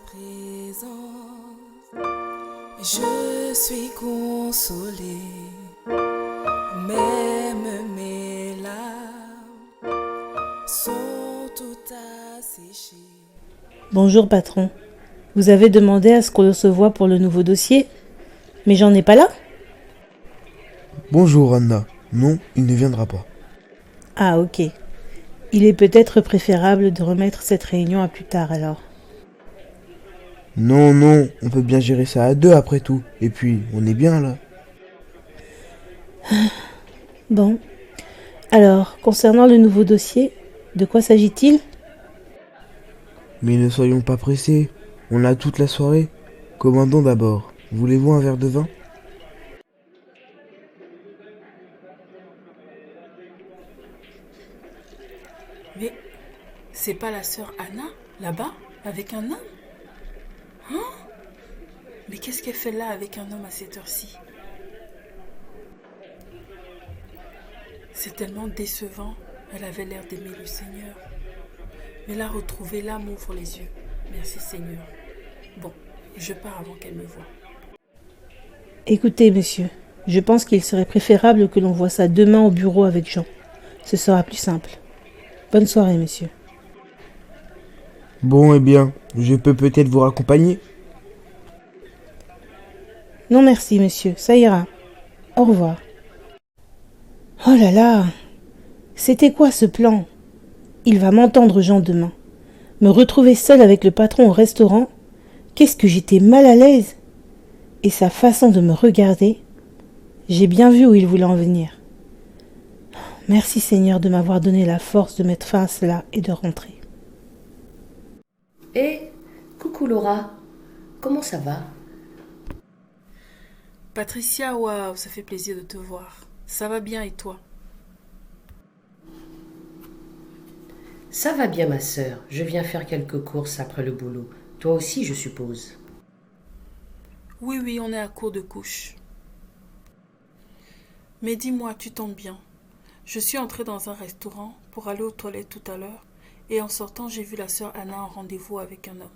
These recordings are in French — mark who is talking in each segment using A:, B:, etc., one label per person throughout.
A: présence, je suis consolée, même mes larmes sont toutes asséchées.
B: Bonjour patron, vous avez demandé à ce qu'on se voit pour le nouveau dossier, mais j'en ai pas là.
C: Bonjour Anna, non, il ne viendra pas.
B: Ah ok, il est peut-être préférable de remettre cette réunion à plus tard alors.
C: Non, on peut bien gérer ça à deux après tout, et puis on est bien là.
B: Bon, alors concernant le nouveau dossier, de quoi s'agit-il ?
C: Mais ne soyons pas pressés, on a toute la soirée. Commandons d'abord, voulez-vous un verre de vin ?
A: Mais c'est pas la sœur Anna, là-bas, avec un homme ? Hein ? Mais qu'est-ce qu'elle fait là avec un homme à cette heure-ci ? C'est tellement décevant. Elle avait l'air d'aimer le Seigneur. Mais là, retrouver l'âme ouvre les yeux. Merci Seigneur. Bon, je pars avant qu'elle me voie.
B: Écoutez monsieur, je pense qu'il serait préférable que l'on voie ça demain au bureau avec Jean. Ce sera plus simple. Bonne soirée monsieur.
C: Bon, eh bien, je peux peut-être vous raccompagner ?
B: Non merci monsieur, ça ira. Au revoir. Oh là là, c'était quoi ce plan ? Il va m'entendre Jean demain. Me retrouver seule avec le patron au restaurant, qu'est-ce que j'étais mal à l'aise. Et sa façon de me regarder, j'ai bien vu où il voulait en venir. Merci Seigneur de m'avoir donné la force de mettre fin à cela et de rentrer.
D: Coucou Laura, comment ça va ?
A: Patricia, waouh, ça fait plaisir de te voir. Ça va bien et toi ?
D: Ça va bien ma sœur, je viens faire quelques courses après le boulot. Toi aussi je suppose.
A: Oui, on est à court de couches. Mais dis-moi, tu tombes bien. Je suis entrée dans un restaurant pour aller aux toilettes tout à l'heure et en sortant, j'ai vu la sœur Anna en rendez-vous avec un homme.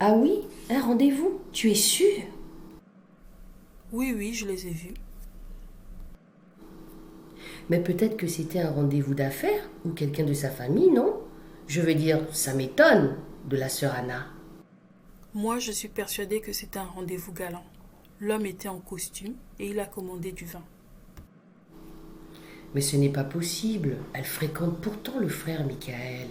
D: Ah oui, un rendez-vous, tu es sûre ?
A: Oui, je les ai vus.
D: Mais peut-être que c'était un rendez-vous d'affaires ou quelqu'un de sa famille, non ? Je veux dire, ça m'étonne de la sœur Anna.
A: Moi, je suis persuadée que c'était un rendez-vous galant. L'homme était en costume et il a commandé du vin.
D: Mais ce n'est pas possible, elle fréquente pourtant le frère Michael.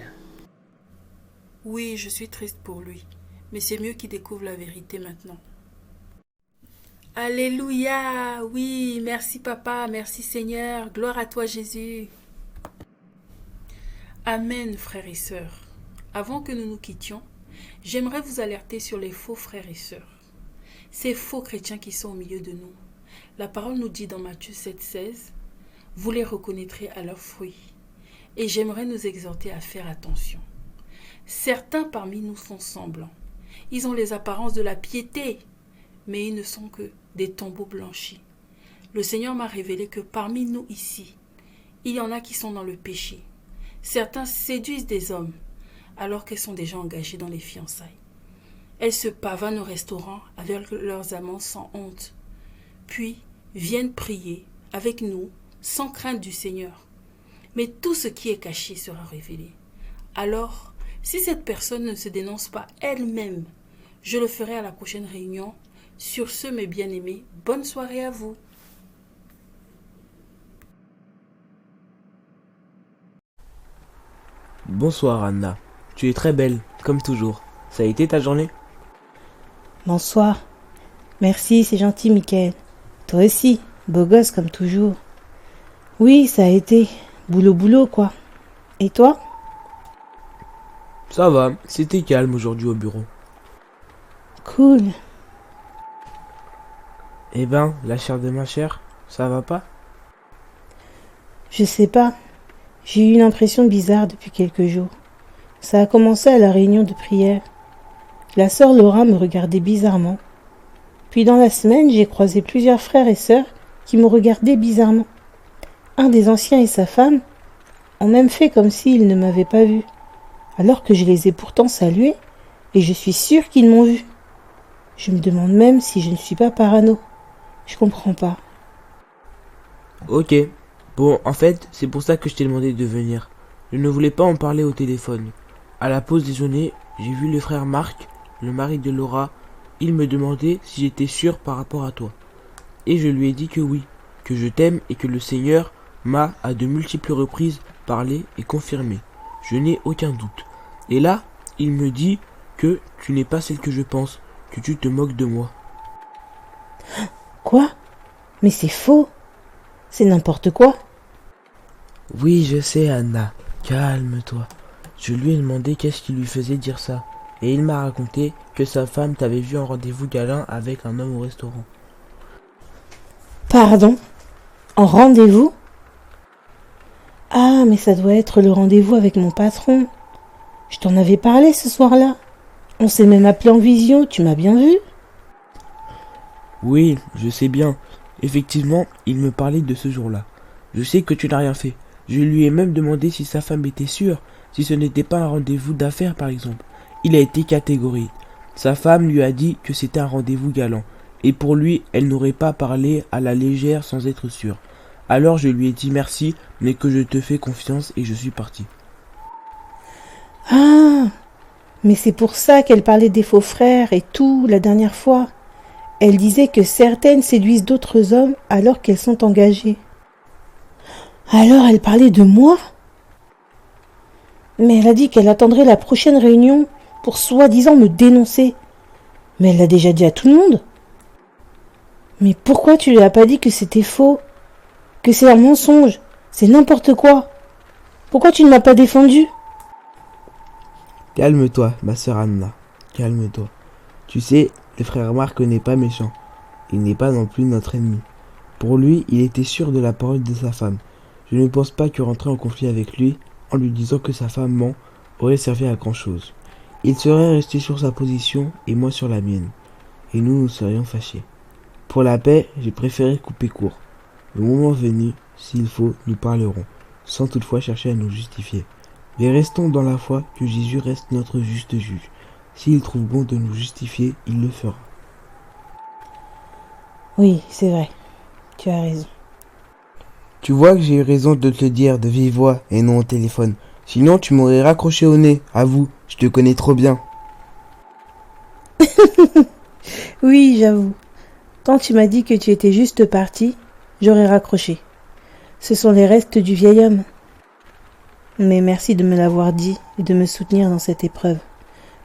A: Oui, je suis triste pour lui, mais c'est mieux qu'il découvre la vérité maintenant. Alléluia, oui, merci papa, merci Seigneur, gloire à toi Jésus. Amen frères et sœurs. Avant que nous nous quittions, j'aimerais vous alerter sur les faux frères et sœurs. Ces faux chrétiens qui sont au milieu de nous. La parole nous dit dans Matthieu 7,16, vous les reconnaîtrez à leurs fruits. Et j'aimerais nous exhorter à faire attention. Certains parmi nous sont semblants. Ils ont les apparences de la piété, mais ils ne sont que des tombeaux blanchis. Le Seigneur m'a révélé que parmi nous ici, il y en a qui sont dans le péché. Certains séduisent des hommes, alors qu'elles sont déjà engagées dans les fiançailles. Elles se pavanent au restaurant avec leurs amants sans honte, puis viennent prier avec nous sans crainte du Seigneur. Mais tout ce qui est caché sera révélé. Alors, si cette personne ne se dénonce pas elle-même, je le ferai à la prochaine réunion. Sur ce, mes bien-aimés, bonne soirée à vous.
C: Bonsoir Anna, tu es très belle, comme toujours. Ça a été ta journée ?
B: Bonsoir. Merci, c'est gentil Michael. Toi aussi, beau gosse comme toujours. Oui, ça a été. Boulot quoi. Et toi ?
C: Ça va, c'était calme aujourd'hui au bureau.
B: Cool.
C: Eh ben, la chair de ma chère, ça va pas ?
B: Je sais pas. J'ai eu une impression bizarre depuis quelques jours. Ça a commencé à la réunion de prière. La sœur Laura me regardait bizarrement. Puis dans la semaine, j'ai croisé plusieurs frères et sœurs qui me regardaient bizarrement. Un des anciens et sa femme ont même fait comme s'ils ne m'avaient pas vu, alors que je les ai pourtant salués Et je suis sûre qu'ils m'ont vu. Je me demande même si je ne suis pas parano. Je comprends pas.
C: Ok. Bon, en fait, c'est pour ça que je t'ai demandé de venir. Je ne voulais pas en parler au téléphone. À la pause déjeuner, j'ai vu le frère Marc, le mari de Laura. Il me demandait si j'étais sûr par rapport à toi. Et je lui ai dit que oui, que je t'aime et que le Seigneur m'a à de multiples reprises parlé et confirmé. Je n'ai aucun doute. Et là, il me dit que tu n'es pas celle que je pense, que tu te moques de moi.
B: Quoi? Mais c'est faux. C'est n'importe quoi.
C: Oui, je sais, Anna. Calme-toi. Je lui ai demandé qu'est-ce qui lui faisait dire ça. Et il m'a raconté que sa femme t'avait vu en rendez-vous galant avec un homme au restaurant.
B: Pardon? En rendez-vous? Ah, mais ça doit être le rendez-vous avec mon patron. Je t'en avais parlé ce soir-là. On s'est même appelé en visio, tu m'as bien vu?
C: Oui, je sais bien. Effectivement, il me parlait de ce jour-là. Je sais que tu n'as rien fait. Je lui ai même demandé si sa femme était sûre, si ce n'était pas un rendez-vous d'affaires par exemple. Il a été catégorique. Sa femme lui a dit que c'était un rendez-vous galant. Et pour lui, elle n'aurait pas parlé à la légère sans être sûre. Alors je lui ai dit merci, mais que je te fais confiance et je suis parti.
B: Ah, mais c'est pour ça qu'elle parlait des faux frères et tout la dernière fois. Elle disait que certaines séduisent d'autres hommes alors qu'elles sont engagées. Alors elle parlait de moi? Mais elle a dit qu'elle attendrait la prochaine réunion pour soi-disant me dénoncer. Mais elle l'a déjà dit à tout le monde. Mais pourquoi tu lui as pas dit que c'était faux? Que c'est un mensonge? C'est n'importe quoi. Pourquoi tu ne m'as pas défendu?
C: Calme-toi, ma sœur Anna. Calme-toi. Tu sais, le frère Marc n'est pas méchant. Il n'est pas non plus notre ennemi. Pour lui, il était sûr de la parole de sa femme. Je ne pense pas que rentrer en conflit avec lui, en lui disant que sa femme ment, aurait servi à grand chose. Il serait resté sur sa position et moi sur la mienne. Et nous serions fâchés. Pour la paix, j'ai préféré couper court. Le moment venu, s'il faut, nous parlerons, sans toutefois chercher à nous justifier. Mais restons dans la foi que Jésus reste notre juste juge. S'il trouve bon de nous justifier, il le fera.
B: Oui, c'est vrai. Tu as raison.
C: Tu vois que j'ai eu raison de te le dire de vive voix et non au téléphone. Sinon, tu m'aurais raccroché au nez. Avoue, je te connais trop bien.
B: Oui, j'avoue. Quand tu m'as dit que tu étais juste parti, j'aurais raccroché. Ce sont les restes du vieil homme. Mais merci de me l'avoir dit et de me soutenir dans cette épreuve.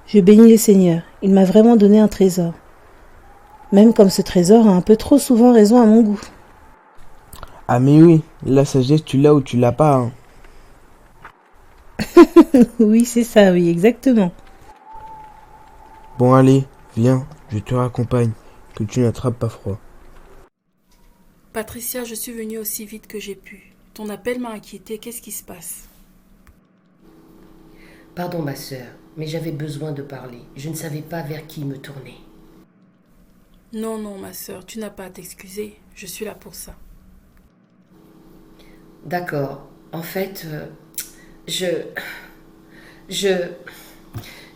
B: Je bénis le Seigneur. Il m'a vraiment donné un trésor. Même comme ce trésor a un peu trop souvent raison à mon goût.
C: Ah mais oui, la sagesse tu l'as ou tu l'as pas. Hein.
B: Oui, c'est ça, oui, exactement.
C: Bon allez, viens, je te raccompagne, que tu n'attrapes pas froid.
A: Patricia, je suis venue aussi vite que j'ai pu. Ton appel m'a inquiétée. Qu'est-ce qui se passe?
D: Pardon, ma sœur, mais j'avais besoin de parler. Je ne savais pas vers qui me tourner.
A: Non, non, ma sœur, tu n'as pas à t'excuser. Je suis là pour ça.
D: D'accord. En fait, je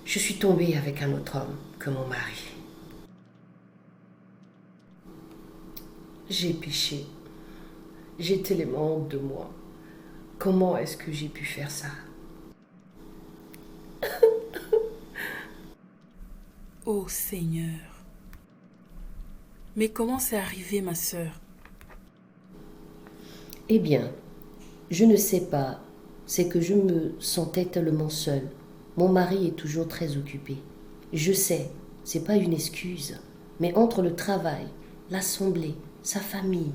D: suis tombée avec un autre homme que mon mari. J'ai péché. J'ai tellement honte de moi. Comment est-ce que j'ai pu faire ça?
A: Oh Seigneur. Mais comment c'est arrivé, ma sœur?
D: Eh bien, je ne sais pas. C'est que je me sentais tellement seule. Mon mari est toujours très occupé. Je sais, c'est pas une excuse. Mais entre le travail, l'assemblée, sa famille,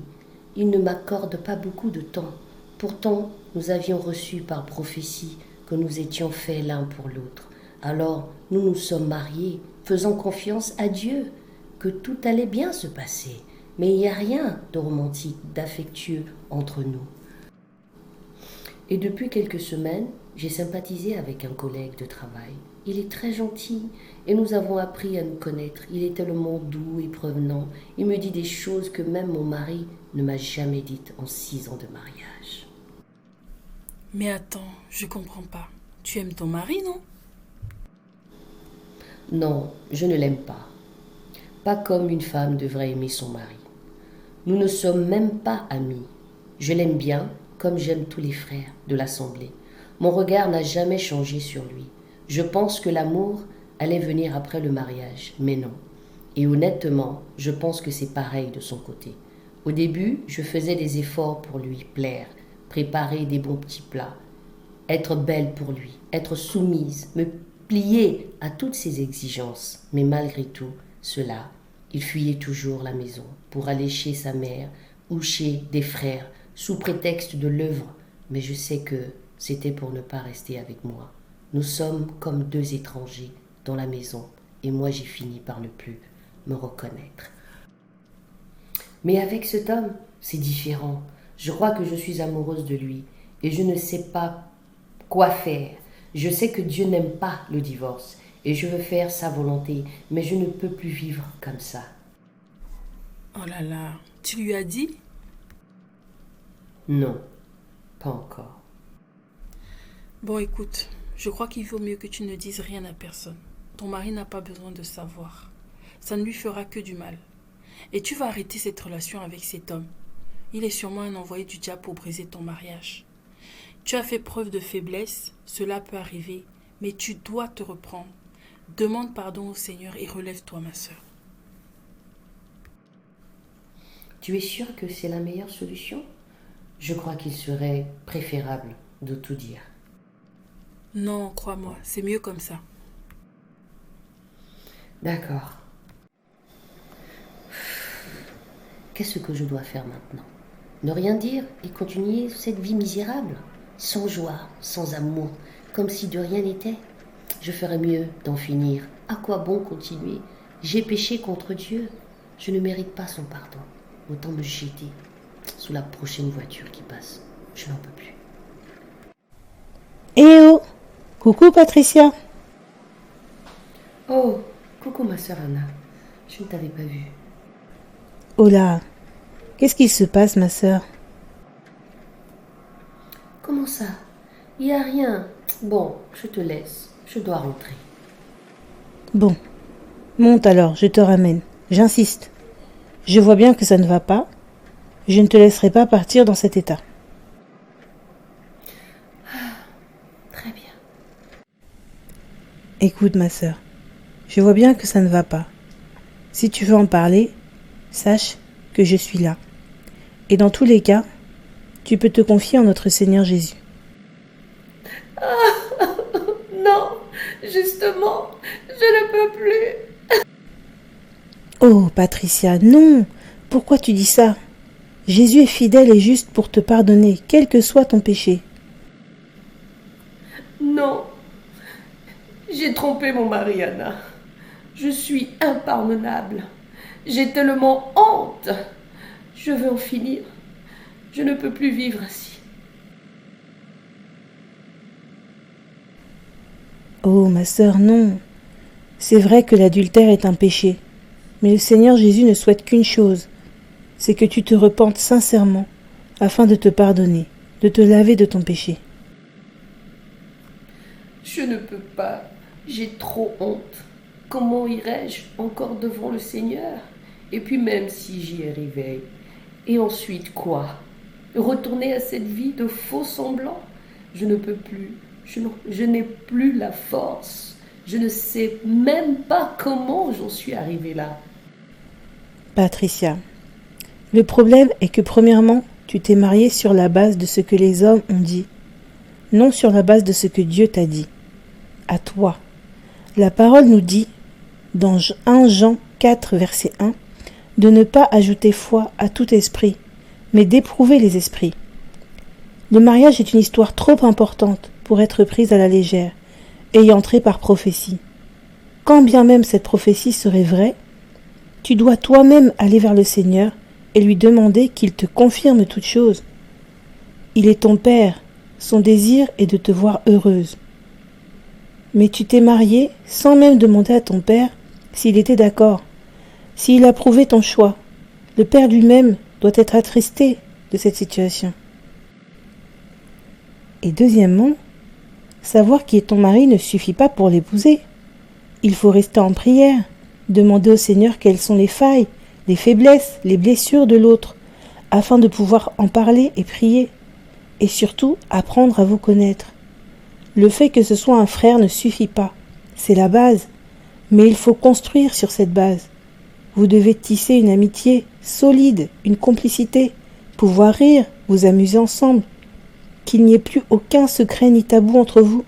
D: il ne m'accorde pas beaucoup de temps. Pourtant, nous avions reçu par prophétie que nous étions faits l'un pour l'autre. Alors, nous nous sommes mariés, faisant confiance à Dieu, que tout allait bien se passer. Mais il n'y a rien de romantique, d'affectueux entre nous. Et depuis quelques semaines, j'ai sympathisé avec un collègue de travail. Il est très gentil et nous avons appris à nous connaître. Il est tellement doux et prévenant. Il me dit des choses que même mon mari ne m'a jamais dites en 6 ans de mariage.
A: Mais attends, je comprends pas. Tu aimes ton mari, non?
D: Non, je ne l'aime pas. Pas comme une femme devrait aimer son mari. Nous ne sommes même pas amis. Je l'aime bien, comme j'aime tous les frères de l'Assemblée. Mon regard n'a jamais changé sur lui. Je pense que l'amour allait venir après le mariage, mais non. Et honnêtement, je pense que c'est pareil de son côté. Au début, je faisais des efforts pour lui plaire, préparer des bons petits plats, être belle pour lui, être soumise, me plier à toutes ses exigences. Mais malgré tout cela, il fuyait toujours la maison pour aller chez sa mère ou chez des frères sous prétexte de l'œuvre. Mais je sais que c'était pour ne pas rester avec moi. Nous sommes comme deux étrangers dans la maison et moi j'ai fini par ne plus me reconnaître. Mais avec cet homme, c'est différent. Je crois que je suis amoureuse de lui et je ne sais pas quoi faire. Je sais que Dieu n'aime pas le divorce et je veux faire sa volonté, mais je ne peux plus vivre comme ça.
A: Oh là là, tu lui as dit?
D: Non, pas encore.
A: Bon, écoute, je crois qu'il vaut mieux que tu ne dises rien à personne. Ton mari n'a pas besoin de savoir. Ça ne lui fera que du mal. Et tu vas arrêter cette relation avec cet homme. Il est sûrement un envoyé du diable pour briser ton mariage. Tu as fait preuve de faiblesse, cela peut arriver, mais tu dois te reprendre. Demande pardon au Seigneur et relève-toi, ma sœur.
D: Tu es sûre que c'est la meilleure solution? Je crois qu'il serait préférable de tout dire.
A: Non, crois-moi, c'est mieux comme ça.
D: D'accord. Qu'est-ce que je dois faire maintenant? Ne rien dire et continuer cette vie misérable? Sans joie, sans amour, comme si de rien n'était? Je ferais mieux d'en finir. À quoi bon continuer? J'ai péché contre Dieu. Je ne mérite pas son pardon. Autant me jeter sous la prochaine voiture qui passe. Je n'en peux plus.
B: Eh oh! Coucou Patricia!
D: Oh, coucou ma sœur Anna. Je ne t'avais pas vue.
B: Oh là! Qu'est-ce qui se passe, ma sœur?
D: Comment ça? Il n'y a rien. Bon, je te laisse. Je dois rentrer.
B: Bon, monte alors, je te ramène. J'insiste. Je vois bien que ça ne va pas. Je ne te laisserai pas partir dans cet état.
D: Très bien.
B: Écoute, ma sœur, je vois bien que ça ne va pas. Si tu veux en parler, sache que je suis là. Et dans tous les cas, tu peux te confier en notre Seigneur Jésus.
D: Non, justement, je ne peux plus.
B: Oh, Patricia, non! Pourquoi tu dis ça? Jésus est fidèle et juste pour te pardonner, quel que soit ton péché.
D: Non, j'ai trompé mon mari, Anna. Je suis impardonnable. J'ai tellement honte. Je veux en finir. Je ne peux plus vivre ainsi.
B: Oh, ma sœur, non. C'est vrai que l'adultère est un péché, mais le Seigneur Jésus ne souhaite qu'une chose, c'est que tu te repentes sincèrement, afin de te pardonner, de te laver de ton péché.
D: Je ne peux pas. J'ai trop honte. Comment irais-je encore devant le Seigneur? Et puis même si j'y arrivais, et ensuite quoi? Retourner à cette vie de faux semblants? Je ne peux plus. Je n'ai plus la force. Je ne sais même pas comment j'en suis arrivée là.
B: Patricia, le problème est que premièrement, tu t'es mariée sur la base de ce que les hommes ont dit, non sur la base de ce que Dieu t'a dit. À toi. La parole nous dit, dans 1 Jean 4, verset 1, de ne pas ajouter foi à tout esprit, mais d'éprouver les esprits. Le mariage est une histoire trop importante pour être prise à la légère, et y entrer par prophétie. Quand bien même cette prophétie serait vraie, tu dois toi-même aller vers le Seigneur et lui demander qu'il te confirme toute chose. Il est ton Père, son désir est de te voir heureuse. Mais tu t'es mariée sans même demander à ton Père s'il était d'accord, s'il approuvait ton choix. Le Père lui-même doit être attristé de cette situation. Et deuxièmement, savoir qui est ton mari ne suffit pas pour l'épouser. il faut rester en prière, demander au Seigneur quelles sont les failles, les faiblesses, les blessures de l'autre, afin de pouvoir en parler et prier, et surtout apprendre à vous connaître. Le fait que ce soit un frère ne suffit pas, c'est la base, mais il faut construire sur cette base. Vous devez tisser une amitié solide, une complicité, pouvoir rire, vous amuser ensemble, qu'il n'y ait plus aucun secret ni tabou entre vous.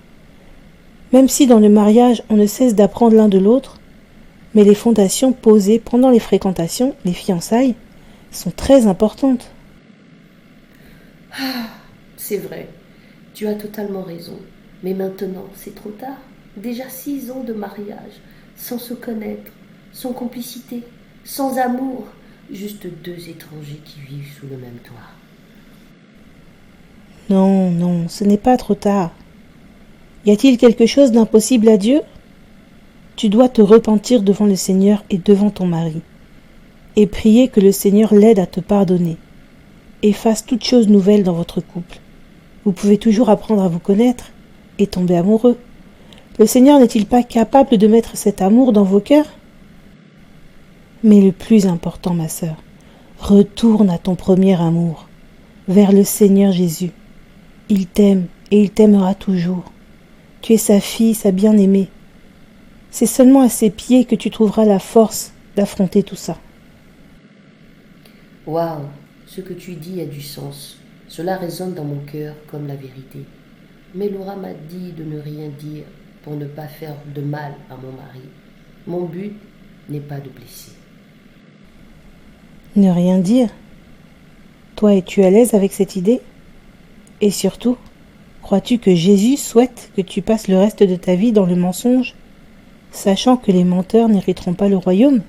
B: Même si dans le mariage on ne cesse d'apprendre l'un de l'autre, mais les fondations posées pendant les fréquentations, les fiançailles, sont très importantes.
D: Ah, c'est vrai, tu as totalement raison. Mais maintenant, c'est trop tard. Déjà 6 ans de mariage, sans se connaître, sans complicité, sans amour, juste 2 étrangers qui vivent sous le même toit.
B: Non, non, ce n'est pas trop tard. Y a-t-il quelque chose d'impossible à Dieu ? Tu dois te repentir devant le Seigneur et devant ton mari, et prier que le Seigneur l'aide à te pardonner, et fasse toute chose nouvelle dans votre couple. Vous pouvez toujours apprendre à vous connaître et tomber amoureux. Le Seigneur n'est-il pas capable de mettre cet amour dans vos cœurs ? Mais le plus important, ma sœur, retourne à ton premier amour, vers le Seigneur Jésus. Il t'aime et il t'aimera toujours. Tu es sa fille, sa bien-aimée. C'est seulement à ses pieds que tu trouveras la force d'affronter tout ça.
D: Waouh, ce que tu dis a du sens. Cela résonne dans mon cœur comme la vérité. Mais Laura m'a dit de ne rien dire pour ne pas faire de mal à mon mari. Mon but n'est pas de blesser.
B: Ne rien dire. Toi, es-tu à l'aise avec cette idée ? Et surtout, crois-tu que Jésus souhaite que tu passes le reste de ta vie dans le mensonge, sachant que les menteurs n'hériteront pas le royaume ?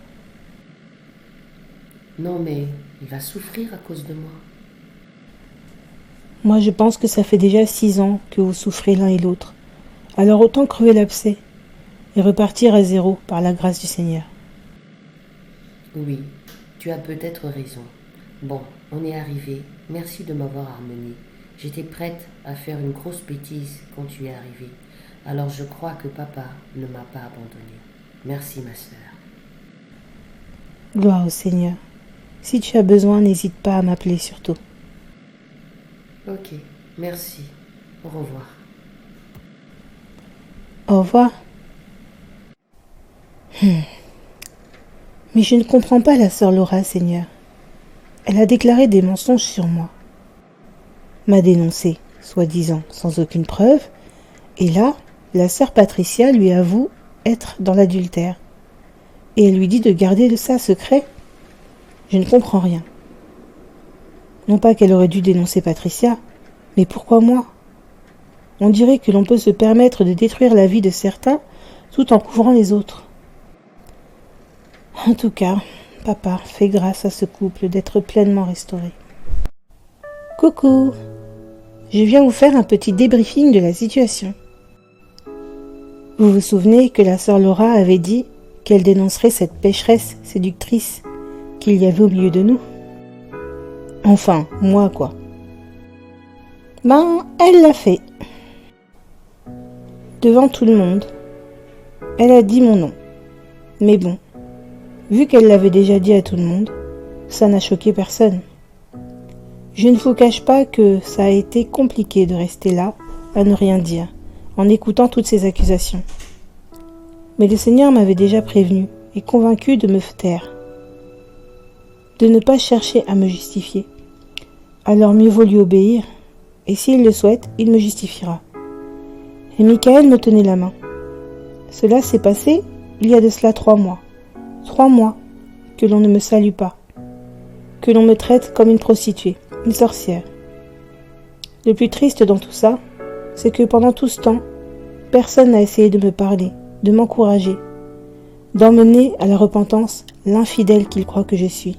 D: Non, mais il va souffrir à cause de moi.
B: Moi, je pense que ça fait déjà 6 ans que vous souffrez l'un et l'autre. Alors autant crever l'abcès et repartir à zéro par la grâce du Seigneur.
D: Oui, tu as peut-être raison. Bon, on est arrivé. Merci de m'avoir harmonié. J'étais prête à faire une grosse bêtise quand tu es arrivé. Alors je crois que papa ne m'a pas abandonnée. Merci ma sœur.
B: Gloire au Seigneur. Si tu as besoin, n'hésite pas à m'appeler surtout.
D: Ok, merci. Au revoir.
B: Au revoir. Mais je ne comprends pas la sœur Laura, Seigneur. Elle a déclaré des mensonges sur moi. M'a dénoncé, soi-disant, sans aucune preuve. Et là, la sœur Patricia lui avoue être dans l'adultère. Et elle lui dit de garder ça secret. Je ne comprends rien. Non pas qu'elle aurait dû dénoncer Patricia, mais pourquoi moi ? On dirait que l'on peut se permettre de détruire la vie de certains tout en couvrant les autres. En tout cas, papa fait grâce à ce couple d'être pleinement restauré. Coucou, je viens vous faire un petit débriefing de la situation. Vous vous souvenez que la sœur Laura avait dit qu'elle dénoncerait cette pécheresse séductrice qu'il y avait au milieu de nous ? Enfin, moi quoi. Ben, elle l'a fait. Devant tout le monde. Elle a dit mon nom. Mais bon, vu qu'elle l'avait déjà dit à tout le monde, ça n'a choqué personne. Je ne vous cache pas que ça a été compliqué de rester là, à ne rien dire, en écoutant toutes ces accusations. Mais le Seigneur m'avait déjà prévenu et convaincu de me taire, de ne pas chercher à me justifier. Alors mieux vaut lui obéir, et s'il le souhaite, il me justifiera. Et Michael me tenait la main. Cela s'est passé il y a de cela 3 mois. 3 mois que l'on ne me salue pas, que l'on me traite comme une prostituée, une sorcière. Le plus triste dans tout ça, c'est que pendant tout ce temps, personne n'a essayé de me parler, de m'encourager, d'emmener à la repentance l'infidèle qu'il croit que je suis.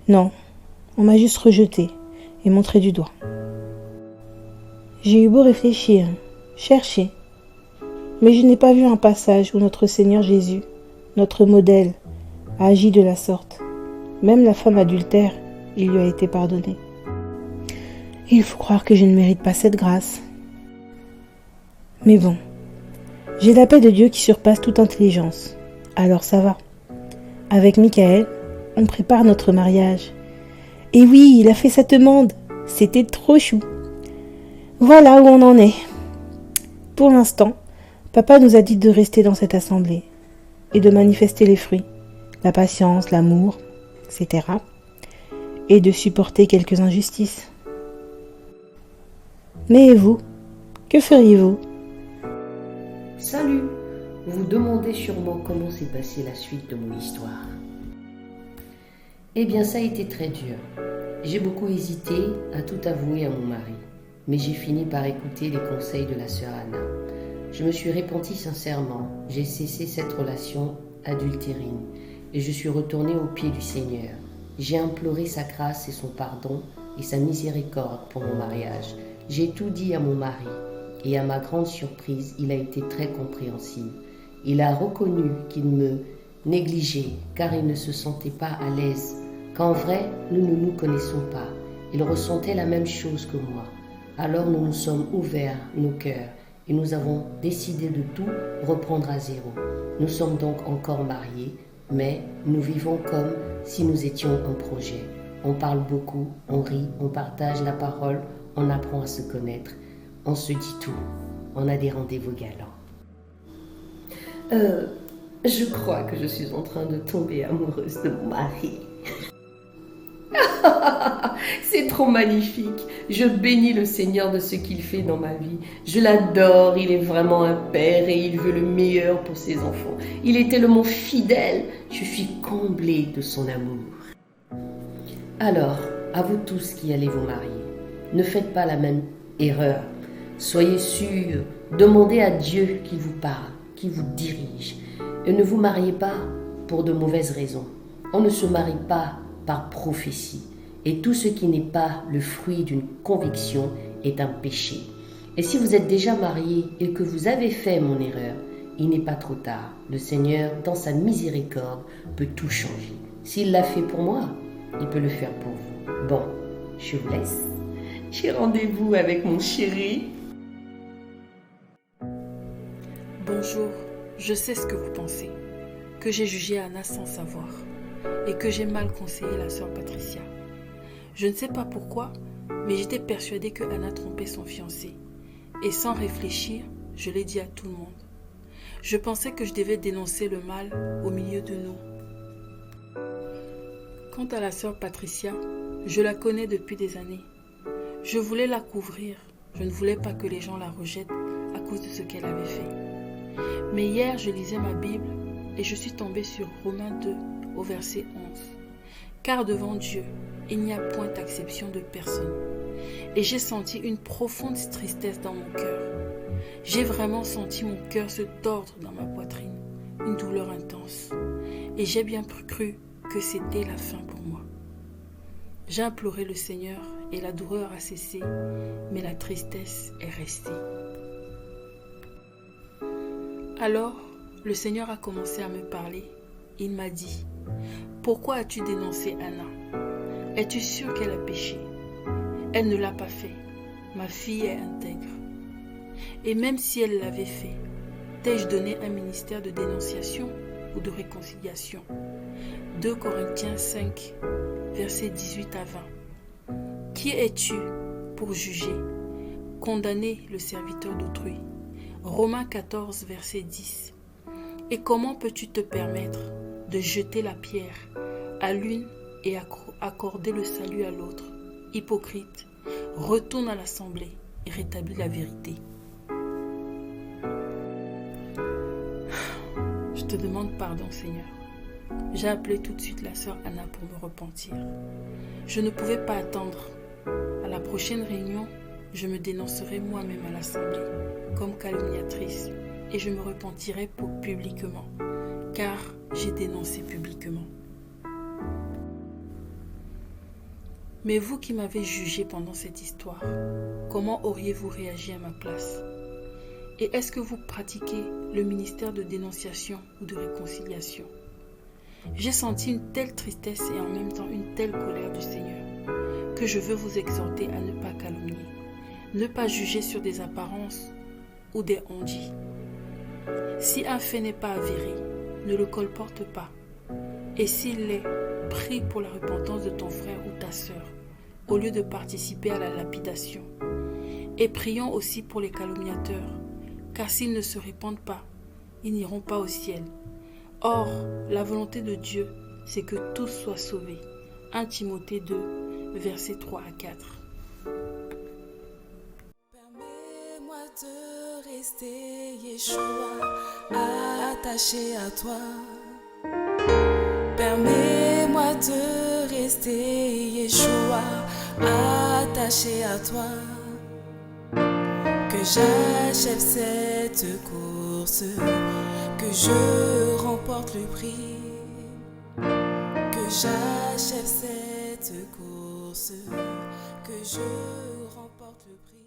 B: Non, on m'a juste rejeté et montré du doigt. J'ai eu beau réfléchir, chercher, mais je n'ai pas vu un passage où notre Seigneur Jésus, notre modèle, a agi de la sorte. Même la femme adultère, il lui a été pardonné. Il faut croire que je ne mérite pas cette grâce. Mais bon, J'ai la paix de Dieu qui surpasse toute intelligence. Alors ça va. Avec Michael, on prépare notre mariage. Et oui, il a fait sa demande. C'était trop chou. Voilà où on en est. Pour l'instant, papa nous a dit de rester dans cette assemblée et de manifester les fruits, la patience, l'amour, etc. et de supporter quelques injustices. Mais et vous, que feriez-vous?
D: Salut! Vous vous demandez sûrement comment s'est passée la suite de mon histoire. Eh bien, ça a été très dur. J'ai beaucoup hésité à tout avouer à mon mari, mais j'ai fini par écouter les conseils de la sœur Anna. Je me suis repentie sincèrement, j'ai cessé cette relation adultérine et je suis retournée aux pieds du Seigneur. J'ai imploré sa grâce et son pardon et sa miséricorde pour mon mariage. J'ai tout dit à mon mari et à ma grande surprise, il a été très compréhensif. Il a reconnu qu'il me négligeait car il ne se sentait pas à l'aise, qu'en vrai, nous ne nous connaissons pas. Il ressentait la même chose que moi. Alors nous nous sommes ouverts nos cœurs et nous avons décidé de tout reprendre à zéro. Nous sommes donc encore mariés, mais nous vivons comme si nous étions un projet. On parle beaucoup, on rit, on partage la parole, on apprend à se connaître, on se dit tout, on a des rendez-vous galants. Je crois que je suis en train de tomber amoureuse de mon mari. C'est trop magnifique. Je bénis le Seigneur de ce qu'il fait dans ma vie. Je l'adore, il est vraiment un père et il veut le meilleur pour ses enfants. Il est tellement fidèle, je suis comblée de son amour. Alors, à vous tous qui allez vous marier, ne faites pas la même erreur. Soyez sûrs, demandez à Dieu qu'il vous parle, qu'il vous dirige. Et ne vous mariez pas pour de mauvaises raisons. On ne se marie pas par prophétie. Et tout ce qui n'est pas le fruit d'une conviction est un péché. Et si vous êtes déjà marié et que vous avez fait mon erreur, il n'est pas trop tard. Le Seigneur, dans sa miséricorde, peut tout changer. S'il l'a fait pour moi, il peut le faire pour vous. Bon, je vous laisse. J'ai rendez-vous avec mon chéri.
A: Bonjour, je sais ce que vous pensez, que j'ai jugé Anna sans savoir et que j'ai mal conseillé la sœur Patricia. Je ne sais pas pourquoi, mais j'étais persuadée que Anna trompait son fiancé. Et sans réfléchir, je l'ai dit à tout le monde. Je pensais que je devais dénoncer le mal au milieu de nous. Quant à la sœur Patricia, je la connais depuis des années. Je voulais la couvrir. Je ne voulais pas que les gens la rejettent à cause de ce qu'elle avait fait. Mais hier, je lisais ma Bible et je suis tombée sur Romains 2 au verset 11. Car devant Dieu, il n'y a point d'acception de personne. Et j'ai senti une profonde tristesse dans mon cœur. J'ai vraiment senti mon cœur se tordre dans ma poitrine, une douleur intense. Et j'ai bien cru que c'était la fin pour moi. J'ai imploré le Seigneur et la douleur a cessé, mais la tristesse est restée. Alors, le Seigneur a commencé à me parler. Il m'a dit, « Pourquoi as-tu dénoncé Anna ? Es-tu sûre qu'elle a péché ? Elle ne l'a pas fait. Ma fille est intègre. Et même si elle l'avait fait, t'ai-je donné un ministère de dénonciation ou de réconciliation ?» 2 Corinthiens 5, versets 18 à 20. Qui es-tu pour juger, condamner le serviteur d'autrui ? Romains 14, verset 10. Et comment peux-tu te permettre de jeter la pierre à l'une et accorder le salut à l'autre? Hypocrite, retourne à l'assemblée et rétablis la vérité. Je te demande pardon, Seigneur. J'ai appelé tout de suite la sœur Anna pour me repentir. Je ne pouvais pas attendre. À la prochaine réunion, je me dénoncerai moi-même à l'assemblée comme calomniatrice et je me repentirai publiquement, car j'ai dénoncé publiquement. Mais vous qui m'avez jugé pendant cette histoire, comment auriez-vous réagi à ma place? Et est-ce que vous pratiquez le ministère de dénonciation ou de réconciliation? J'ai senti une telle tristesse et en même temps une telle colère du Seigneur que je veux vous exhorter à ne pas calomnier, ne pas juger sur des apparences ou des on-dit. Si un fait n'est pas avéré, ne le colporte pas. Et s'il l'est, prie pour la repentance de ton frère ou ta sœur, au lieu de participer à la lapidation. Et prions aussi pour les calomniateurs, car s'ils ne se répandent pas, ils n'iront pas au ciel. Or, la volonté de Dieu, c'est que tous soient sauvés. 1 Timothée 2, versets 3 à 4.
E: Permets-moi de rester, Yeshua, attaché à toi. Permets-moi de rester, Yeshua, attaché à toi. Que j'achève cette course, que je remporte le prix. Que j'achève cette course, que je remporte le prix.